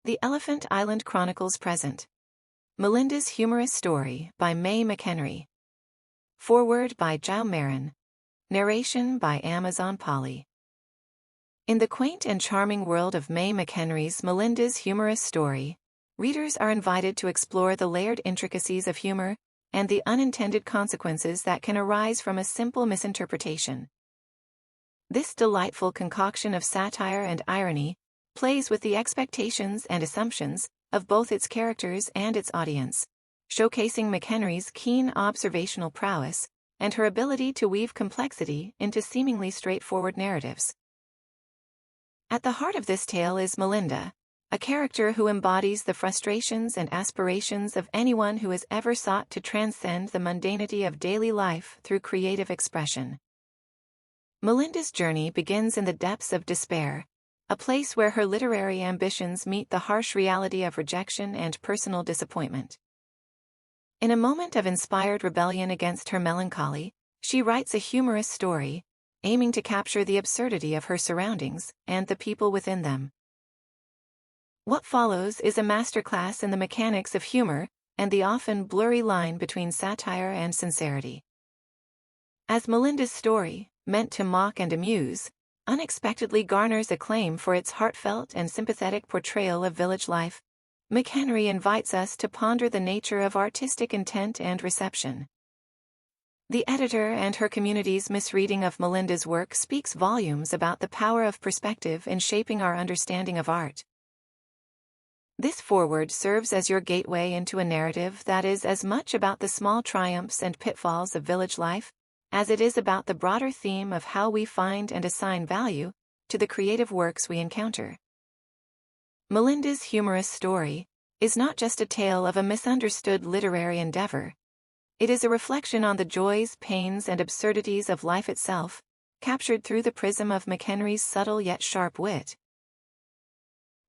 The Elephant Island Chronicles present. Melinda's Humorous Story by McHenry. Foreword by Giles Marin. Narration by Amazon Polly. In the quaint and charming world of McHenry's Melinda's Humorous Story, readers are invited to explore the layered intricacies of humor and the unintended consequences that can arise from a simple misinterpretation. This delightful concoction of satire and irony plays with the expectations and assumptions of both its characters and its audience, showcasing McHenry's keen observational prowess and her ability to weave complexity into seemingly straightforward narratives. At the heart of this tale is Melinda, a character who embodies the frustrations and aspirations of anyone who has ever sought to transcend the mundanity of daily life through creative expression. Melinda's journey begins in the depths of despair, a place where her literary ambitions meet the harsh reality of rejection and personal disappointment. In a moment of inspired rebellion against her melancholy, she writes a humorous story, aiming to capture the absurdity of her surroundings and the people within them. What follows is a masterclass in the mechanics of humor and the often blurry line between satire and sincerity. As Melinda's story, meant to mock and amuse, unexpectedly garners acclaim for its heartfelt and sympathetic portrayal of village life, McHenry invites us to ponder the nature of artistic intent and reception. The editor and her community's misreading of Melinda's work speaks volumes about the power of perspective in shaping our understanding of art. This foreword serves as your gateway into a narrative that is as much about the small triumphs and pitfalls of village life as it is about the broader theme of how we find and assign value to the creative works we encounter. Melinda's Humorous Story is not just a tale of a misunderstood literary endeavor. It is a reflection on the joys, pains, and absurdities of life itself, captured through the prism of McHenry's subtle yet sharp wit.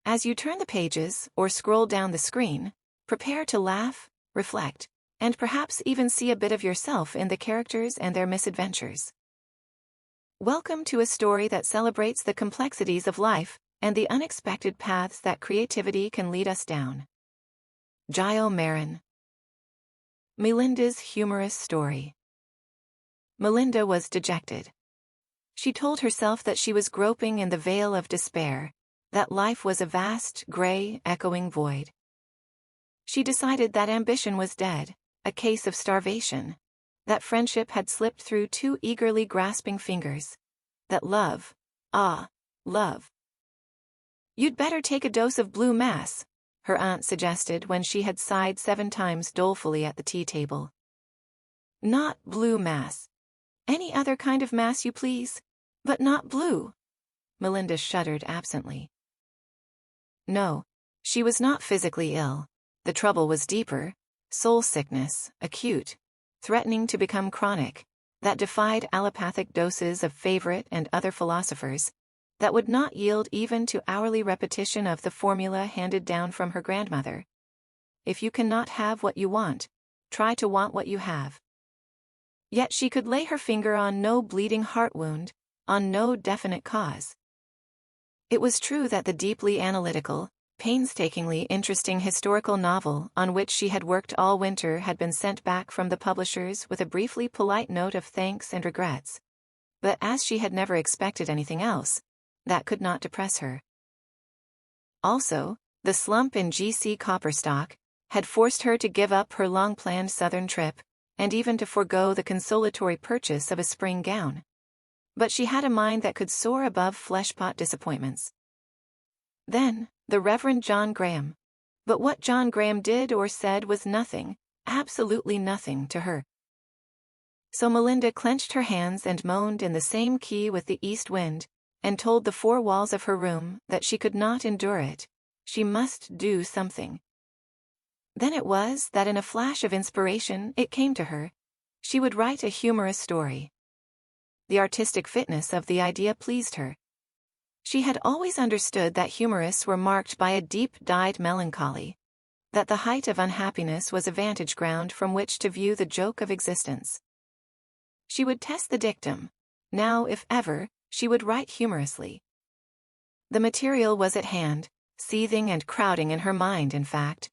As you turn the pages or scroll down the screen, prepare to laugh, reflect, and perhaps even see a bit of yourself in the characters and their misadventures. Welcome to a story that celebrates the complexities of life and the unexpected paths that creativity can lead us down. Giles Marin. Melinda's Humorous Story. Melinda was dejected. She told herself that she was groping in the veil of despair, that life was a vast, gray, echoing void. She decided that ambition was dead, a case of starvation, that friendship had slipped through too eagerly grasping fingers, that love, love. "You'd better take a dose of blue mass," her aunt suggested when she had sighed 7 times dolefully at the tea table. "Not blue mass. Any other kind of mass you please, but not blue." Melinda shuddered absently. No, she was not physically ill. The trouble was deeper. Soul sickness, acute, threatening to become chronic, that defied allopathic doses of favorite and other philosophers, that would not yield even to hourly repetition of the formula handed down from her grandmother. If you cannot have what you want, try to want what you have. Yet she could lay her finger on no bleeding heart wound, on no definite cause. It was true that the deeply analytical, painstakingly interesting historical novel on which she had worked all winter had been sent back from the publishers with a briefly polite note of thanks and regrets. But as she had never expected anything else, that could not depress her. Also, the slump in GC copper stock had forced her to give up her long-planned southern trip, and even to forego the consolatory purchase of a spring gown. But she had a mind that could soar above fleshpot disappointments. Then, the Reverend John Graham. But what John Graham did or said was nothing, absolutely nothing to her. So Melinda clenched her hands and moaned in the same key with the east wind, and told the 4 walls of her room that she could not endure it. She must do something. Then it was that in a flash of inspiration it came to her. She would write a humorous story. The artistic fitness of the idea pleased her. She had always understood that humorists were marked by a deep-dyed melancholy, that the height of unhappiness was a vantage ground from which to view the joke of existence. She would test the dictum. Now, if ever, she would write humorously. The material was at hand, seething and crowding in her mind, in fact.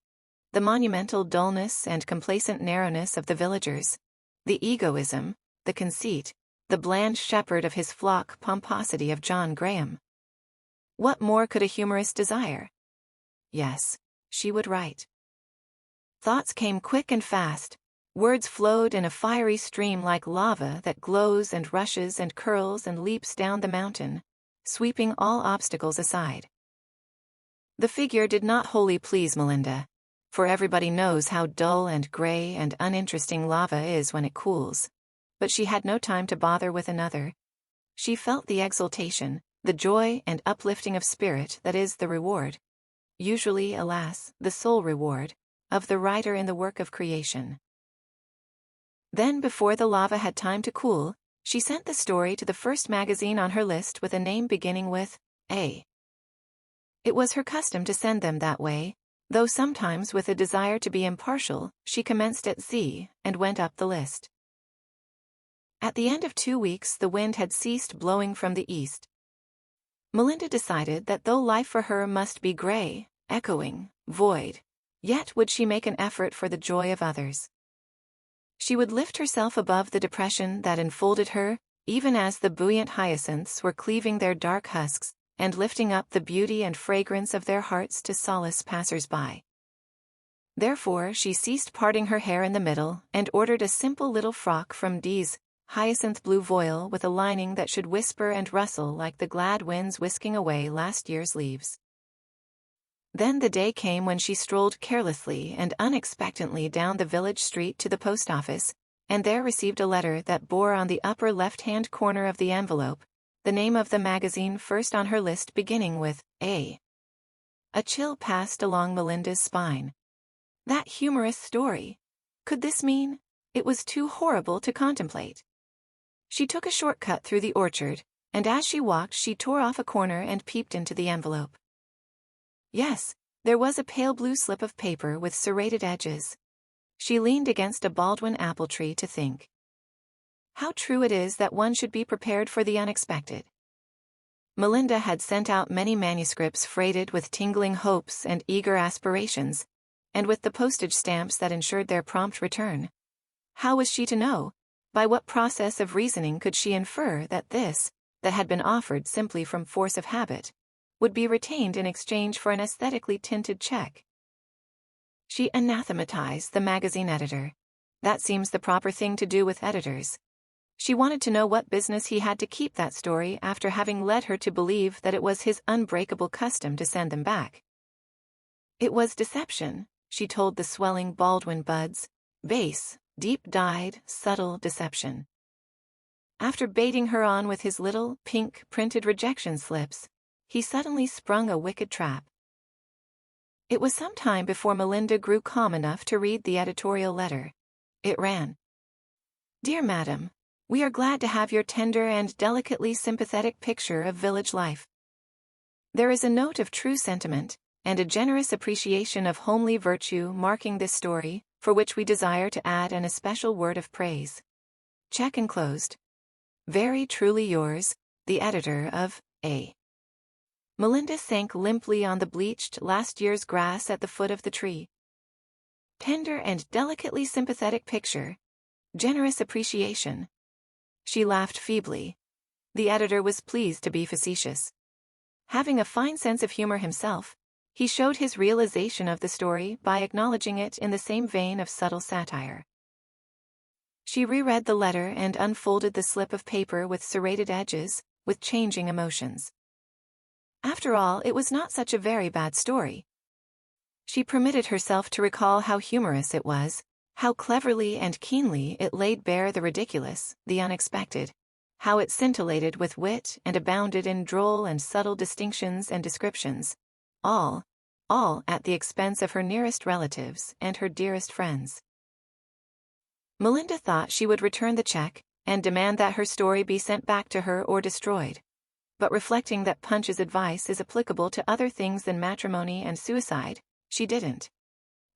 The monumental dullness and complacent narrowness of the villagers, the egoism, the conceit, the bland shepherd of his flock pomposity of John Graham. What more could a humorist desire? Yes, she would write. Thoughts came quick and fast. Words flowed in a fiery stream like lava that glows and rushes and curls and leaps down the mountain, sweeping all obstacles aside. The figure did not wholly please Melinda, for everybody knows how dull and gray and uninteresting lava is when it cools. But she had no time to bother with another. She felt the exultation, the joy and uplifting of spirit that is the reward, usually, alas, the sole reward, of the writer in the work of creation. Then, before the lava had time to cool, she sent the story to the first magazine on her list with a name beginning with A. It was her custom to send them that way, though sometimes with a desire to be impartial, she commenced at Z and went up the list. At the end of 2 weeks the wind had ceased blowing from the east. Melinda decided that though life for her must be gray, echoing, void, yet would she make an effort for the joy of others. She would lift herself above the depression that enfolded her, even as the buoyant hyacinths were cleaving their dark husks, and lifting up the beauty and fragrance of their hearts to solace passers-by. Therefore she ceased parting her hair in the middle and ordered a simple little frock from D's, hyacinth blue voile with a lining that should whisper and rustle like the glad winds whisking away last year's leaves. Then the day came when she strolled carelessly and unexpectantly down the village street to the post office, and there received a letter that bore on the upper left-hand corner of the envelope the name of the magazine first on her list beginning with A. A chill passed along Melinda's spine. That humorous story. Could this mean? It was too horrible to contemplate. She took a shortcut through the orchard, and as she walked she tore off a corner and peeped into the envelope. Yes, there was a pale blue slip of paper with serrated edges. She leaned against a Baldwin apple tree to think. How true it is that one should be prepared for the unexpected. Melinda had sent out many manuscripts freighted with tingling hopes and eager aspirations, and with the postage stamps that ensured their prompt return. How was she to know? By what process of reasoning could she infer that this, that had been offered simply from force of habit, would be retained in exchange for an aesthetically tinted check? She anathematized the magazine editor. That seems the proper thing to do with editors. She wanted to know what business he had to keep that story after having led her to believe that it was his unbreakable custom to send them back. It was deception, she told the swelling Baldwin buds, base, deep-dyed, subtle deception. After baiting her on with his little, pink, printed rejection slips, he suddenly sprung a wicked trap. It was some time before Melinda grew calm enough to read the editorial letter. It ran, "Dear Madam, we are glad to have your tender and delicately sympathetic picture of village life. There is a note of true sentiment, and a generous appreciation of homely virtue marking this story, for which we desire to add an especial word of praise. Check enclosed. Very truly yours, the editor of A." Melinda sank limply on the bleached last year's grass at the foot of the tree. Tender and delicately sympathetic picture. Generous appreciation. She laughed feebly. The editor was pleased to be facetious. Having a fine sense of humor himself, he showed his realization of the story by acknowledging it in the same vein of subtle satire. She reread the letter and unfolded the slip of paper with serrated edges, with changing emotions. After all, it was not such a very bad story. She permitted herself to recall how humorous it was, how cleverly and keenly it laid bare the ridiculous, the unexpected, how it scintillated with wit and abounded in droll and subtle distinctions and descriptions, all at the expense of her nearest relatives and her dearest friends. Melinda thought she would return the check and demand that her story be sent back to her or destroyed. But reflecting that Punch's advice is applicable to other things than matrimony and suicide, she didn't.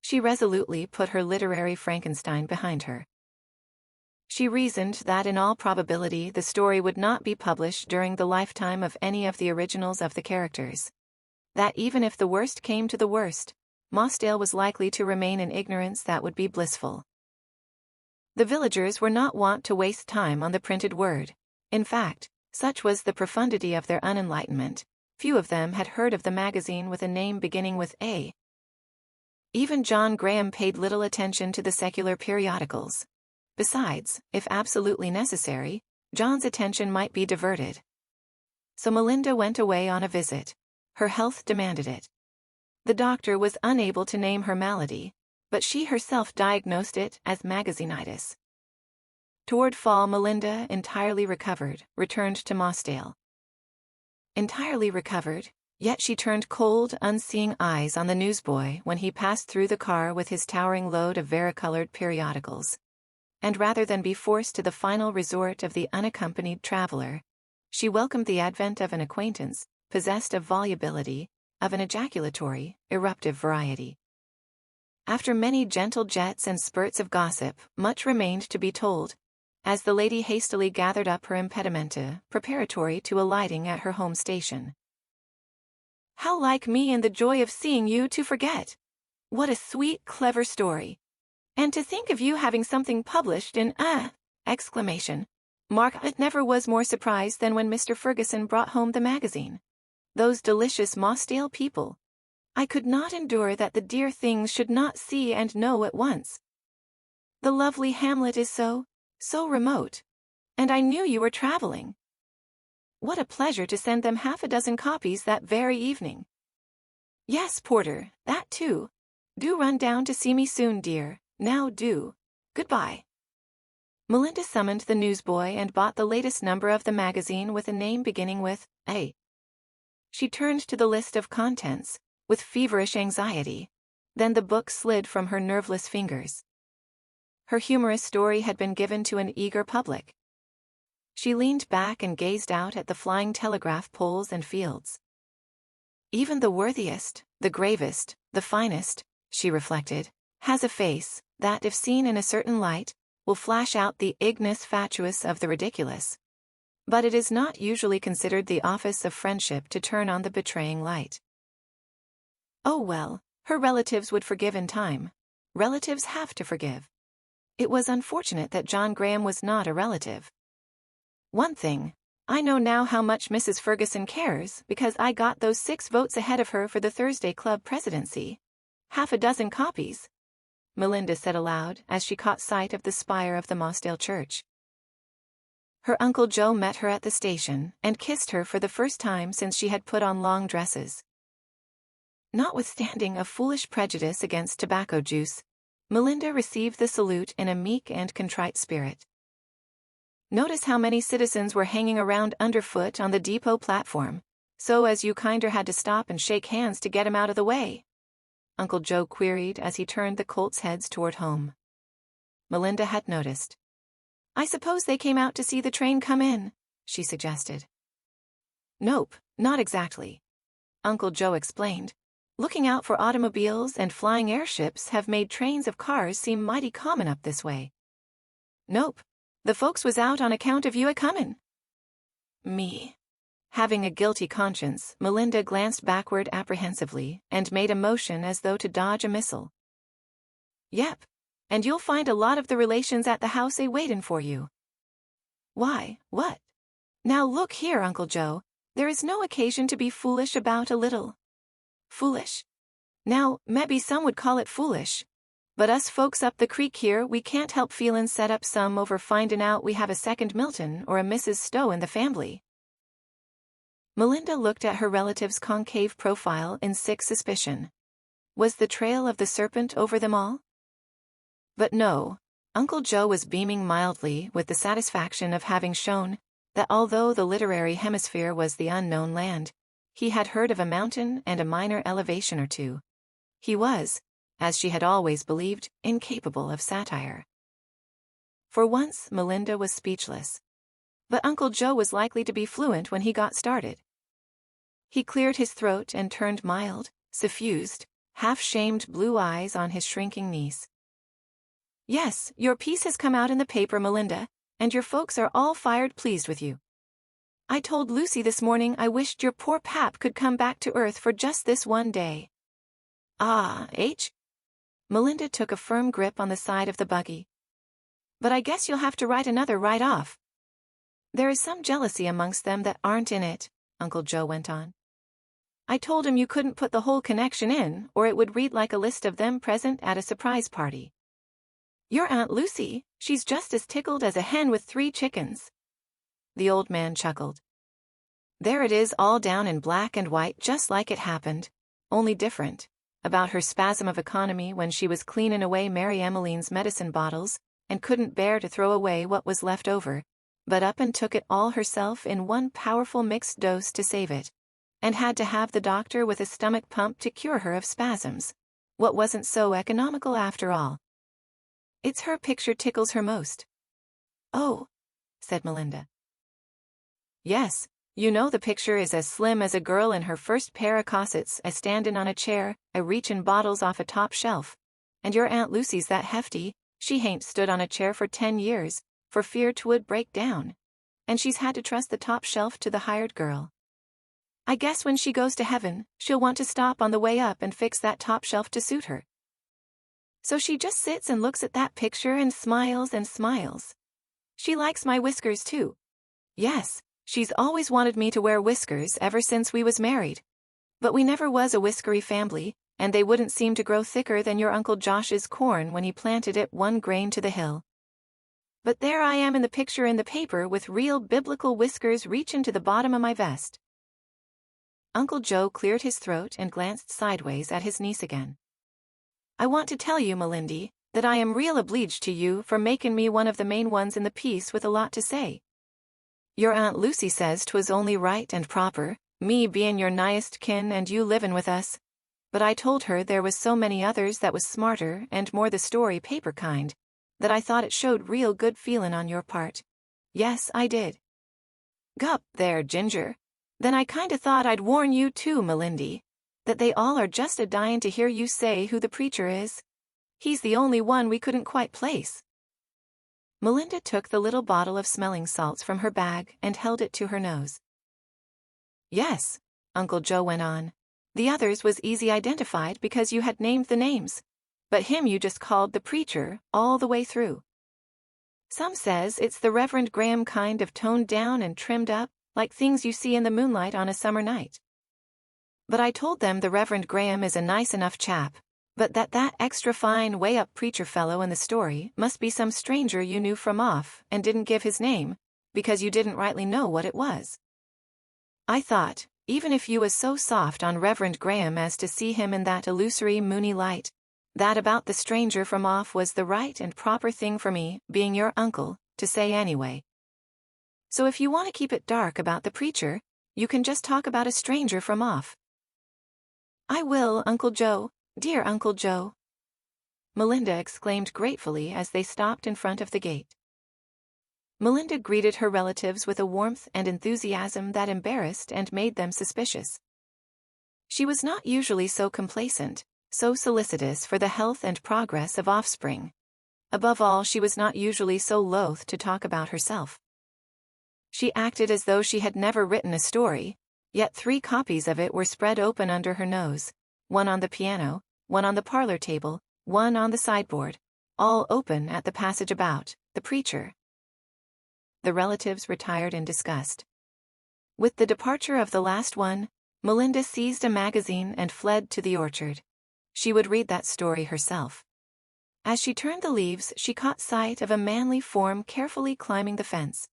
She resolutely put her literary Frankenstein behind her. She reasoned that in all probability the story would not be published during the lifetime of any of the originals of the characters. that even if the worst came to the worst, Mossdale was likely to remain in ignorance that would be blissful. The villagers were not wont to waste time on the printed word. In fact, such was the profundity of their unenlightenment, few of them had heard of the magazine with a name beginning with A. Even John Graham paid little attention to the secular periodicals. Besides, if absolutely necessary, John's attention might be diverted. So Melinda went away on a visit. Her health demanded it. The doctor was unable to name her malady, but she herself diagnosed it as magazinitis. Toward fall, Melinda, entirely recovered, returned to Mossdale. Entirely recovered, yet she turned cold, unseeing eyes on the newsboy when he passed through the car with his towering load of varicolored periodicals. And rather than be forced to the final resort of the unaccompanied traveler, she welcomed the advent of an acquaintance, possessed of volubility, of an ejaculatory, eruptive variety. After many gentle jets and spurts of gossip, much remained to be told, as the lady hastily gathered up her impedimenta, preparatory to alighting at her home station. "How like me in the joy of seeing you to forget! What a sweet, clever story! And to think of you having something published in exclamation mark! It never was more surprised than when Mr. Ferguson brought home the magazine. Those delicious Mossdale people! I could not endure that the dear things should not see and know at once. The lovely hamlet is so remote. And I knew you were traveling. What a pleasure to send them half a dozen copies that very evening. Yes, Porter, that too. Do run down to see me soon, dear. Now do. Goodbye." Melinda summoned the newsboy and bought the latest number of the magazine with a name beginning with A. She turned to the list of contents with feverish anxiety. Then the book slid from her nerveless fingers. Her humorous story had been given to an eager public. She leaned back and gazed out at the flying telegraph poles and fields. Even the worthiest, the gravest, the finest, she reflected, has a face that, if seen in a certain light, will flash out the ignis fatuus of the ridiculous. But it is not usually considered the office of friendship to turn on the betraying light. Oh well, her relatives would forgive in time. Relatives have to forgive. It was unfortunate that John Graham was not a relative. One thing, I know now how much Mrs. Ferguson cares because I got those 6 votes ahead of her for the Thursday Club presidency. Half a dozen copies, Melinda said aloud as she caught sight of the spire of the Mossdale church. Her Uncle Joe met her at the station and kissed her for the first time since she had put on long dresses. Notwithstanding a foolish prejudice against tobacco juice, Melinda received the salute in a meek and contrite spirit. Notice how many citizens were hanging around underfoot on the depot platform, so as you kinder had to stop and shake hands to get 'em out of the way? Uncle Joe queried as he turned the colts' heads toward home. Melinda had noticed. "I suppose they came out to see the train come in," she suggested. "Nope, not exactly," Uncle Joe explained. "Looking out for automobiles and flying airships have made trains of cars seem mighty common up this way. Nope, the folks was out on account of you a-comin'." Me. Having a guilty conscience, Melinda glanced backward apprehensively and made a motion as though to dodge a missile. "Yep, and you'll find a lot of the relations at the house a-waitin' for you." "Why, what?" "Now look here, Uncle Joe, there is no occasion to be foolish about a little." "Foolish? Now, mebbe some would call it foolish. But us folks up the creek here, we can't help feelin' set up some over findin' out we have a second Milton or a Mrs. Stowe in the family." Melinda looked at her relative's concave profile in sick suspicion. Was the trail of the serpent over them all? But no, Uncle Joe was beaming mildly with the satisfaction of having shown that although the literary hemisphere was the unknown land, he had heard of a mountain and a minor elevation or two. He was, as she had always believed, incapable of satire. For once, Melinda was speechless. But Uncle Joe was likely to be fluent when he got started. He cleared his throat and turned mild, suffused, half-shamed blue eyes on his shrinking niece. "Yes, your piece has come out in the paper, Melinda, and your folks are all fired pleased with you." I told Lucy this morning I wished your poor pap could come back to Earth for just this one day. Ah, H? Melinda took a firm grip on the side of the buggy. But I guess you'll have to write another right off. There is some jealousy amongst them that aren't in it, Uncle Joe went on. I told him you couldn't put the whole connection in, or it would read like a list of them present at a surprise party. Your Aunt Lucy, she's just as tickled as a hen with 3 chickens. The old man chuckled. There it is all down in black and white just like it happened, only different, about her spasm of economy when she was cleaning away Mary Emmeline's medicine bottles, and couldn't bear to throw away what was left over, but up and took it all herself in one powerful mixed dose to save it, and had to have the doctor with a stomach pump to cure her of spasms. What wasn't so economical after all. It's her picture tickles her most. Oh, said Melinda. Yes, you know the picture is as slim as a girl in her first pair of corsets a standin' on a chair, a reachin' bottles off a top shelf. And your Aunt Lucy's that hefty, she hain't stood on a chair for 10 years, for fear 'twould break down. And she's had to trust the top shelf to the hired girl. I guess when she goes to heaven, she'll want to stop on the way up and fix that top shelf to suit her. So she just sits and looks at that picture and smiles and smiles. She likes my whiskers too. Yes, she's always wanted me to wear whiskers ever since we was married. But we never was a whiskery family, and they wouldn't seem to grow thicker than your Uncle Josh's corn when he planted it 1 grain to the hill. But there I am in the picture in the paper with real biblical whiskers reachin' to the bottom of my vest. Uncle Joe cleared his throat and glanced sideways at his niece again. I want to tell you, Melindy, that I am real obleeged to you for makin' me one of the main ones in the piece with a lot to say. Your Aunt Lucy says 'twas only right and proper, me bein' your nighest kin and you livin' with us. But I told her there was so many others that was smarter and more the story paper kind, that I thought it showed real good feelin' on your part. Yes, I did. Gup there, Ginger. Then I kinda thought I'd warn you too, Melindy, that they all are just a dyin' to hear you say who the preacher is. He's the only one we couldn't quite place. Melinda took the little bottle of smelling salts from her bag and held it to her nose. Yes, Uncle Joe went on. The others was easy identified because you had named the names, but him you just called the preacher all the way through. Some says it's the Reverend Graham kind of toned down and trimmed up, like things you see in the moonlight on a summer night. But I told them the Reverend Graham is a nice enough chap, but that extra fine way-up preacher fellow in the story must be some stranger you knew from off and didn't give his name, because you didn't rightly know what it was. I thought, even if you was so soft on Reverend Graham as to see him in that illusory moony light, that about the stranger from off was the right and proper thing for me, being your uncle, to say anyway. So if you want to keep it dark about the preacher, you can just talk about a stranger from off. I will, Uncle Joe, dear Uncle Joe. Melinda exclaimed gratefully as they stopped in front of the gate. Melinda greeted her relatives with a warmth and enthusiasm that embarrassed and made them suspicious. She was not usually so complacent, so solicitous for the health and progress of offspring. Above all, she was not usually so loath to talk about herself. She acted as though she had never written a story, yet 3 copies of it were spread open under her nose, one on the piano, one on the parlor table, one on the sideboard, all open at the passage about the preacher. The relatives retired in disgust. With the departure of the last one, Melinda seized a magazine and fled to the orchard. She would read that story herself. As she turned the leaves, she caught sight of a manly form carefully climbing the fence.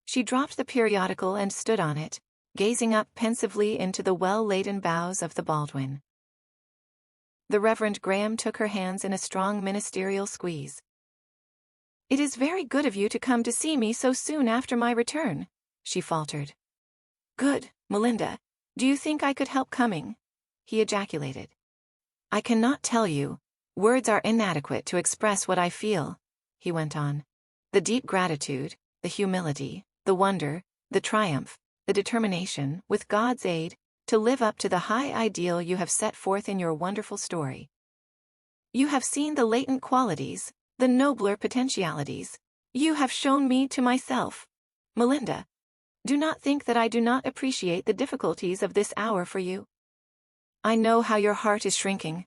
She dropped the periodical and stood on it, gazing up pensively into the well-laden boughs of the Baldwin. The Reverend Graham took her hands in a strong ministerial squeeze. It is very good of you to come to see me so soon after my return, she faltered. Good, Melinda. Do you think I could help coming? He ejaculated. I cannot tell you. Words are inadequate to express what I feel, he went on. The deep gratitude, the humility, the wonder, the triumph, the determination, with God's aid, to live up to the high ideal you have set forth in your wonderful story. You have seen the latent qualities, the nobler potentialities. You have shown me to myself. Melinda. Do not think that I do not appreciate the difficulties of this hour for you. I know how your heart is shrinking,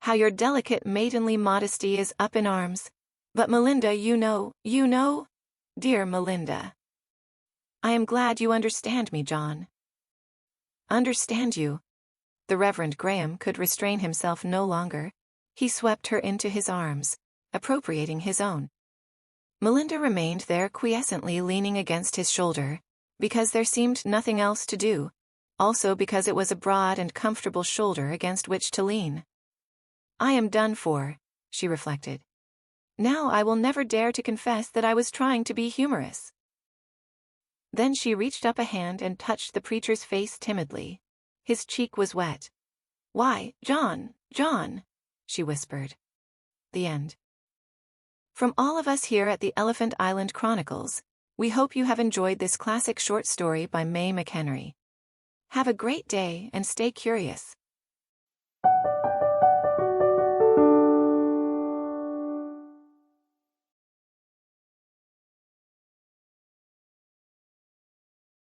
how your delicate maidenly modesty is up in arms, but Melinda, you know, dear Melinda. I am glad you understand me, John. Understand you? The Reverend Graham could restrain himself no longer. He swept her into his arms, appropriating his own. Melinda remained there quiescently leaning against his shoulder, because there seemed nothing else to do, also because it was a broad and comfortable shoulder against which to lean. I am done for, she reflected. Now I will never dare to confess that I was trying to be humorous. Then she reached up a hand and touched the preacher's face timidly. His cheek was wet. Why, John, she whispered. The end. From all of us here at the Elephant Island Chronicles, we hope you have enjoyed this classic short story by McHenry. Have a great day and stay curious.